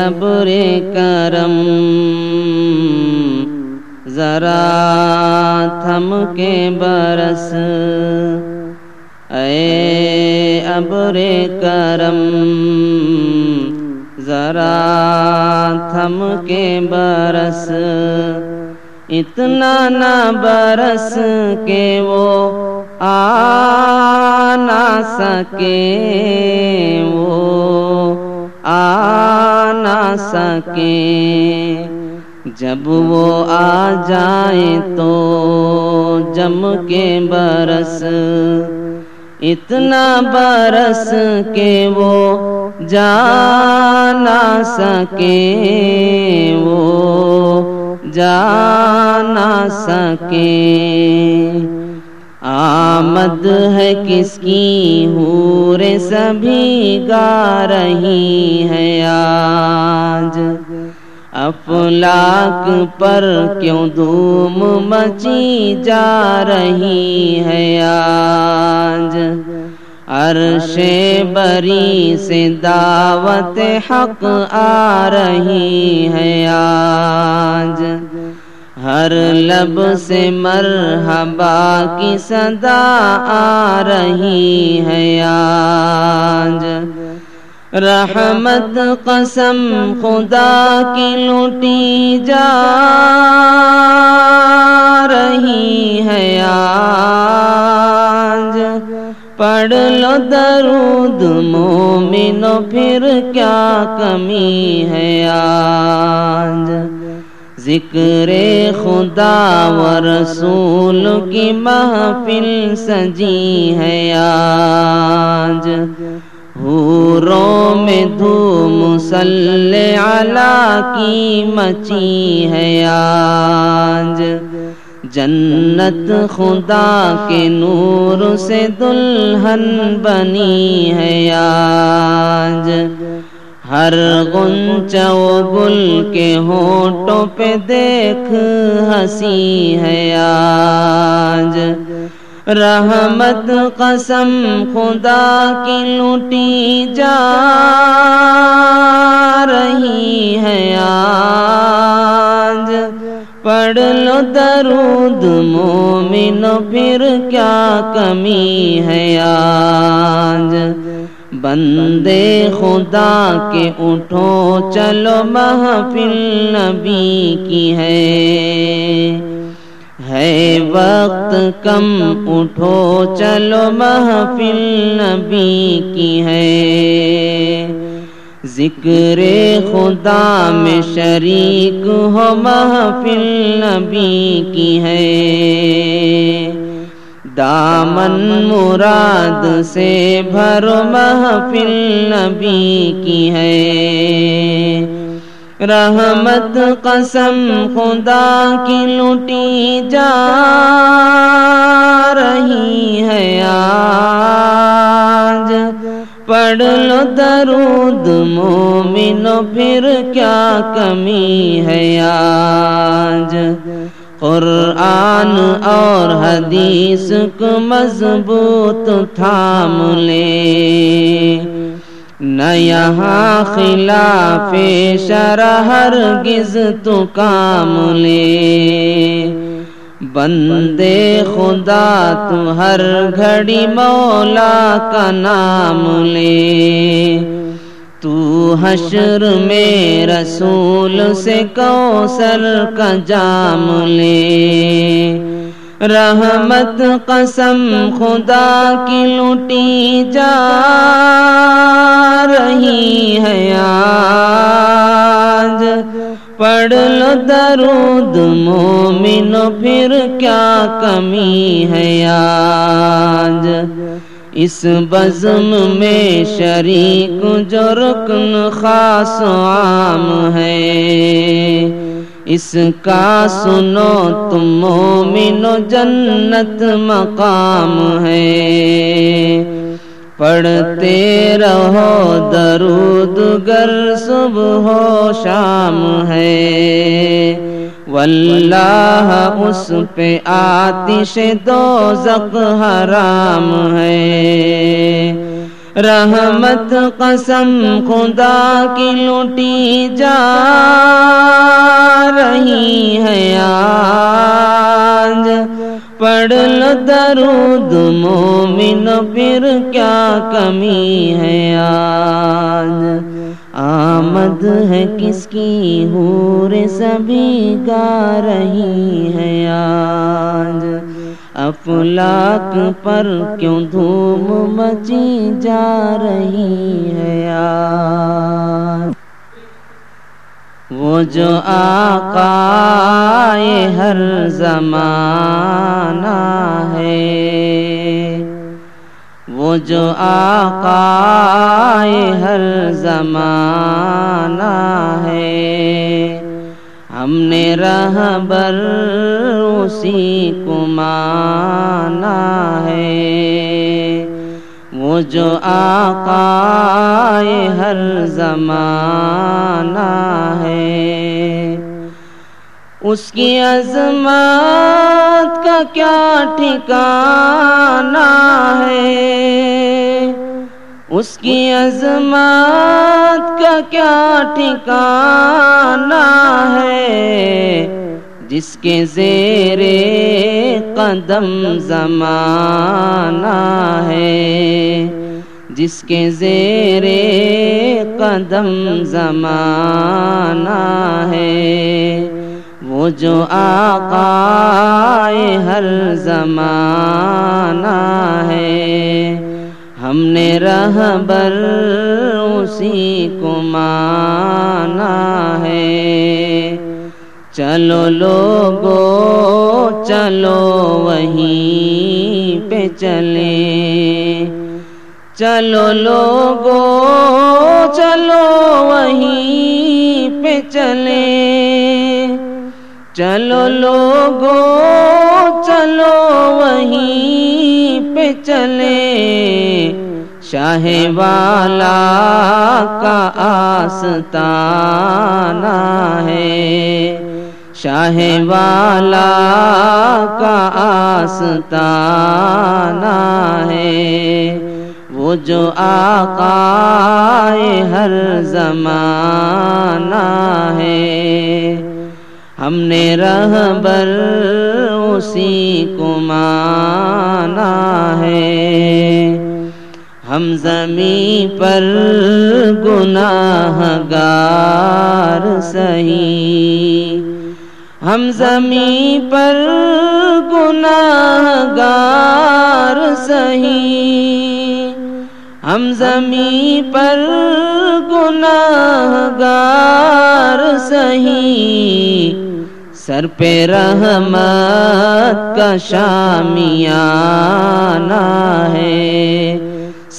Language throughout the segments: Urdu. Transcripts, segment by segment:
ابر کرم ذرا تھم کے برس، اے ابر کرم ذرا تھم کے برس، اتنا نہ برس کہ وہ آ نہ سکے، وہ آ نہ سکے، جب وہ آ جائے تو جم کے برس، اتنا برس کہ وہ جا نہ سکے، وہ جا نہ سکے۔ آمد ہے کس کی حور سبھی گا رہی ہے آج، افلاک پر کیوں دھوم مچی جا رہی ہے آج، عرش بری سے دعوت حق آ رہی ہے آج، ہر لب سے مرحبا کی صدا آ رہی ہے آج، رحمت قسم خدا کی لوٹی جا رہی ہے آج، پڑھ لو درود مومنو پھر کیا کمی ہے آج، ذکر خدا و رسول کی محفل سجی ہے آج، حوروں میں دھوم صلی علی کی مچی ہے آج، جنت خدا کے نور سے دلہن بنی ہے آج، ہر غنچہ و گل کے ہونٹوں پہ دیکھ ہنسی ہے آج، رحمت قسم خدا کی لوٹی جا رہی ہے آج، پڑھ لو درود مومنو پھر کیا کمی ہے آج، بندے خدا کے اٹھو چلو محفل نبی کی ہے وقت کم، اٹھو چلو محفل نبی کی ہے، ذکر خدا میں شریک ہو محفل نبی کی ہے، دامن مراد سے بھرو محفل نبی کی ہے، رحمت قسم خدا کی لوٹی جا رہی ہے آج، پڑھ لو درود مومنو پھر کیا کمی ہے آج، قرآن اور حدیث کو مضبوط تھام لے، نہ یہاں خلاف شرع ہرگز تو کام لے، بندے خدا تو ہر گھڑی مولا کا نام لے، تو حشر میں رسول سے کوثر کا جام لے، رحمت قسم خدا کی لوٹی جا رہی ہے آج، پڑھ لو درود مومنو پھر کیا کمی ہے آج، اس بزم میں شریک جو رکن خاص و عام ہے، اس کا سنو تم مومنو جنت مقام ہے، پڑھتے رہو درود گر صبح و شام ہے، واللہ اس پہ آتش دوزخ حرام ہے، رحمت قسم خدا کی لوٹی جا رہی ہے آج، پڑھ لو درود مومن پھر کیا کمی ہے آج، آمد ہے کس کی حور سبھی گا رہی ہے آج، افلاک پر کیوں دھوم مچی جا رہی ہے آج، وہ جو آقائے ہر زمانہ ہے، وہ جو آقائے ہر زمانہ ہے، ہم نے رہبر اسی کو مانا ہے، وہ جو آقائے ہر زمانہ ہے، اس کی عظمت کا کیا ٹھکانہ ہے، اس کی عظمت کا کیا ٹھکانہ ہے، جس کے زیر قدم زمانہ ہے، جس کے زیر قدم زمانہ ہے، وہ جو آقائے ہر زمانہ ہے، ہم نے رہبر اسی کو مانا ہے، چلو لوگو چلو وہیں پہ چلیں، چلو لوگو چلو وہیں پہ چلیں، چلو لوگو چلو وہیں پہ چلیں، شاہ والا کا آستانہ ہے، شاہ والا کا آستانہ ہے، وہ جو آقائے ہر زمانہ ہے، ہم نے رہبر اسی کو مانا ہے، ہم زمین پر گناہ گار سہی، ہم زمین پر گناہ گار سہی، ہم زمین پر گناہ گار سہی، سر پہ رحمت کا شامیانہ ہے،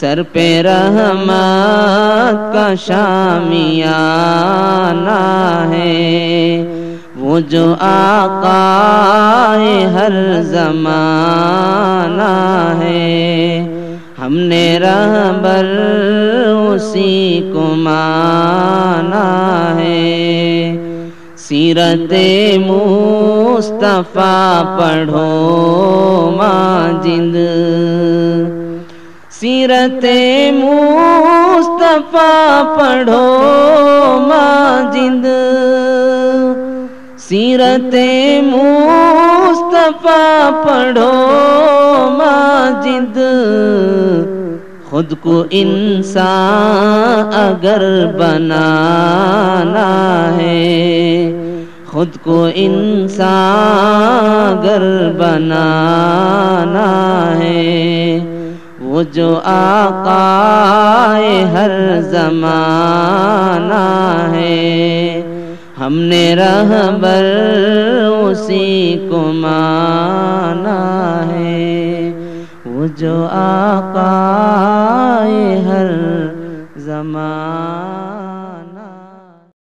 سر پہ رحمت کا شامیانہ ہے، وہ جو آقائے ہر زمانہ ہے، ہم نے رہبر اسی کو مانا ہے، سیرت مصطفیٰ پڑھو ماجد، سیرت مصطفیٰ پڑھو ماجد، سیرت مصطفیٰ پڑھو ماجد، خود کو انسان اگر بنانا ہے، خود کو انسان اگر بنانا ہے، وہ جو آقائے ہر زمانہ ہے، ہم نے رہبر اسی کو مانا ہے، وہ جو آقائے ہر زمانہ